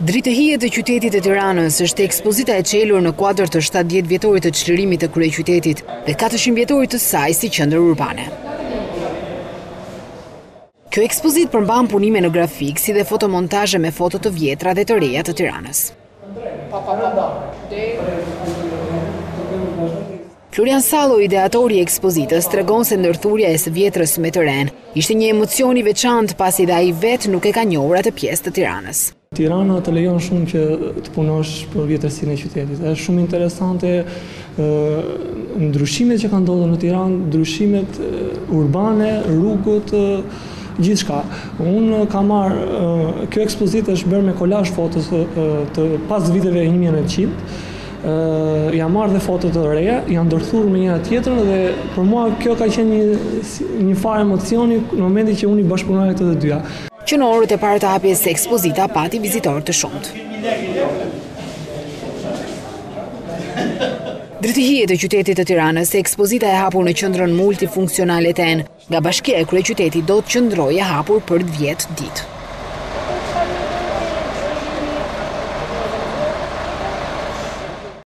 Dritëhijet e qytetit e Tiranës është ekspozita e çelur në kuadër të 70 vjetorit të çlirimit të kryeqytetit dhe 400 vjetorit të saj si qendër urbane. Kjo ekspozitë përmban punime në grafik si dhe fotomontazhe me foto të vjetra dhe të reja të Tiranës. Florian Sallo, ideatori i ekspozitës, tregon se ndërthurja e së vjetrës me të ren ishte një emocion i veçantë pasi dhe ai vetë nuk e ka njohur atë pjesë të Tiranës. Tirana të lejon shumë që të punosh për vjetërsinë e qytetit. Është shumë interesante ndryshimet që kanë ndodhur në Tiranë, ndryshimet urbane, rrugët, gjithçka. Unë kam marrë, kjo ekspozitë është bërë me kolazh fotos të pas viteve 1900. Jam marrë dhe foto të reja, janë ndërthurë me njëra tjetrën dhe për mua kjo ka qenë një farë emocioni në momentin që unë i bashkëpunoj të dyja. Që në orët e parë të hapjes së ekspozita pati vizitorë të shumtë. Dritëhijet e qytetit të Tiranës, ekspozita e hapur në qendrën multifunksionale TEN, nga Bashkia e Kryeqytetit do të qëndrojë e hapur për 10 ditë.